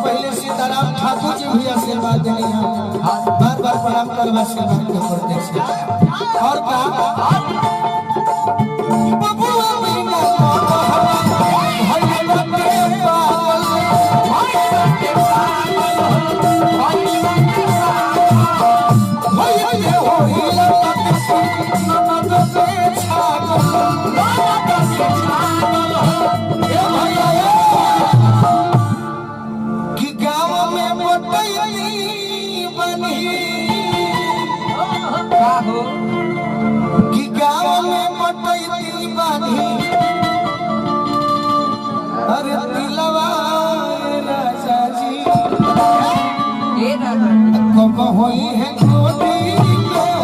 ठाकुर जी भी आशीर्वाद देनी है, बार बार प्रणाम करवा आशीर्वाद के करते हैं। और कि गाँव में मटैती बानी अरे दिलवा राजा जी कब होई है गोदी में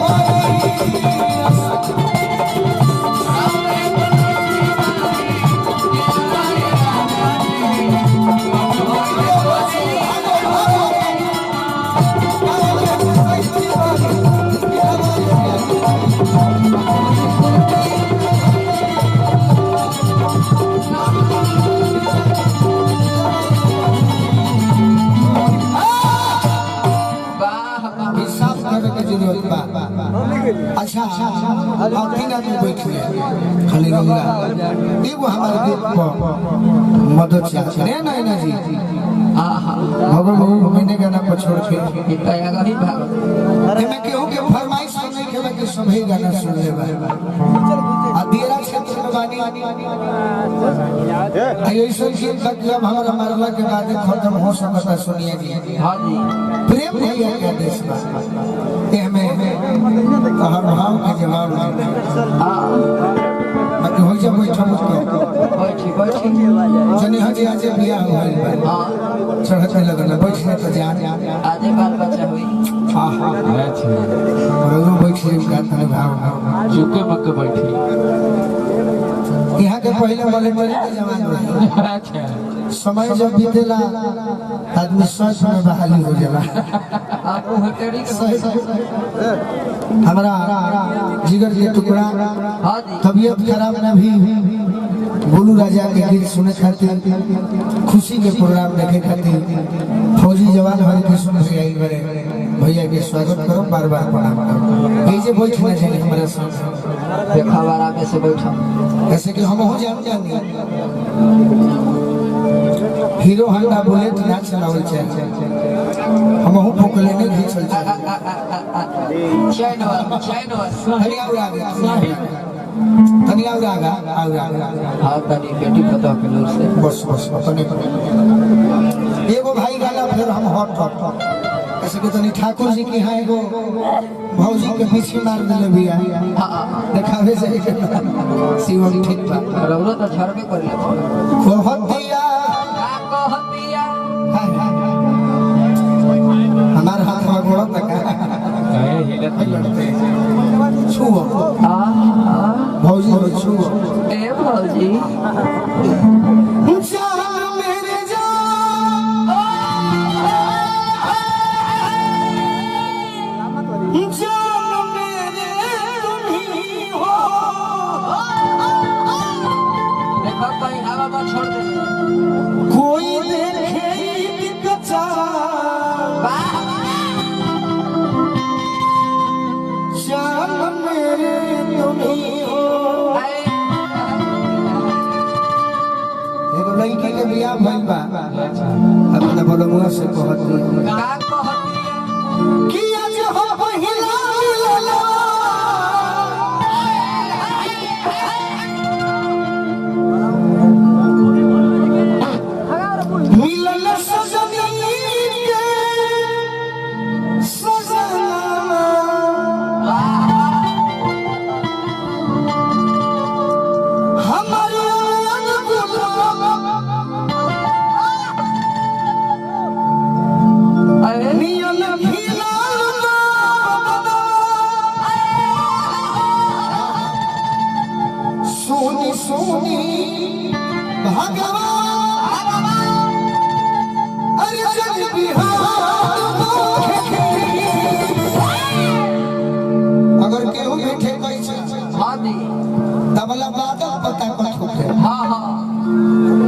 अच्छा तीन आदमी बैठे खाली एगो हमारे देख मदद चाहिए ना जी भगवान महीने गाना पर छोड़ के मैं केहू के फरमाइश नहीं खेला कि सभी गाना सुन ले अधेरा क्षेत्र में बानी ऐसा गीत तक जब हमारा मरला के बाद खत्म हो सकता सुनिए प्रेम भैया के देश में हर भाव के जवाब हो जा बैठा जने हजे आज बिया हुआ चढ़त में लगना बैठने तो जान आजे बाल बच्चा हुई हां हां रोज बैठे गात में भाव झुके मक्के बैठी यहाँ के पहले वाले मेरे जवान रहे अच्छा समय जब बीतेला आदमी सोच में बहाली हो जाला आप हटेड़ी के हमारा जिगर के टुकड़ा तबीयत खराब में भी गोलू राजा के गीत सुने खातिर खुशी के प्रोग्राम देखे खातिर फौजी जवान हरि कृष्ण से आई बड़े भैया के स्वागत करो बार बार प्रणाम करो ऐसे बैठना चाहिए हमारे साथ देखा वाला में से बैठा ऐसे कि हम हो जान हीरो होंडा बुलेट ना चलावल चाहिए हम हो पोकले नहीं घिचल चाइना धनिया उड़ागा हां तनी बेटी पता के लोग से बस अपने एगो भाई गाला फिर हम हॉट ऐसे कि तनी ठाकुर जी के यहाँ एगो भौजी के पीछे मार दिले बिया देखावे से शिवम ठीक बा रौरा तो झरबे कर ले कहतिया हमारे हाथ में घोड़ा तक छुओ भौजी छुओ ए भौजी छोड़ दे कोई देखे कच्चा जान मेरे तुम्ही हो एगो लड़की के बियाह भइल बा अपना बलमुआ से कहती कि आज हो पहिला मिलला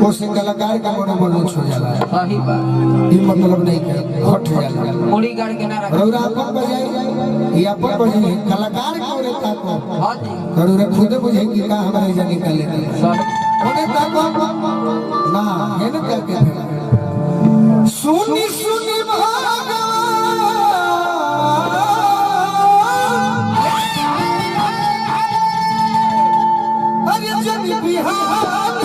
उसे कलाकार का बड़ा बोलूच हो जाला सही बात ये मतलब नहीं कि हट जाला मुड़ी गाड़ के ना रख रौरा अपन बजाई ये अपन बजाई कलाकार का रे का को हाँ जी रौरा खुद बुझे कि का हमारे जाने का ले सही ओने का को ना ये न करके सुनी सुनी भगवान अरे जन बिहार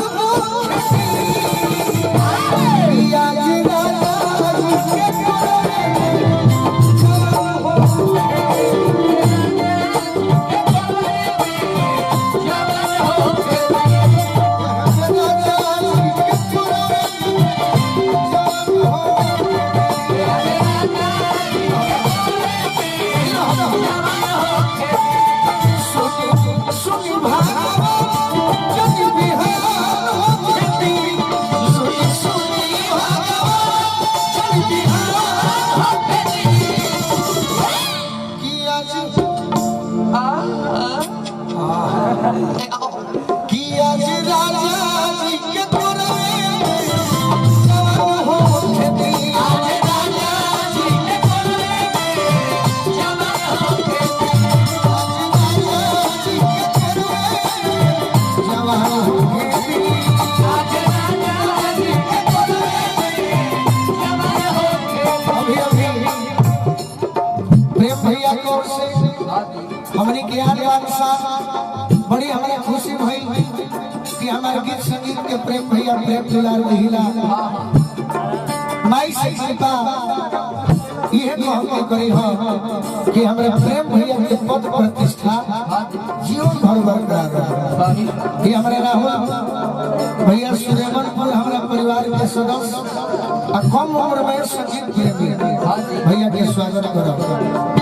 हमने के बड़ी हमारी खुशी भई कि हमारे गीत संगीत के प्रेम भैया प्रेम दुलार महिला माई से कृपा ये कह के करी हो कि हमारे प्रेम भैया के पद प्रतिष्ठा जीवन भर बरकरार रहे कि हमारे राहुल भैया सुरेमनपुर हमारा परिवार के सदस्य कम उम्र में संगीत प्रेमी भैया के स्वागत करो।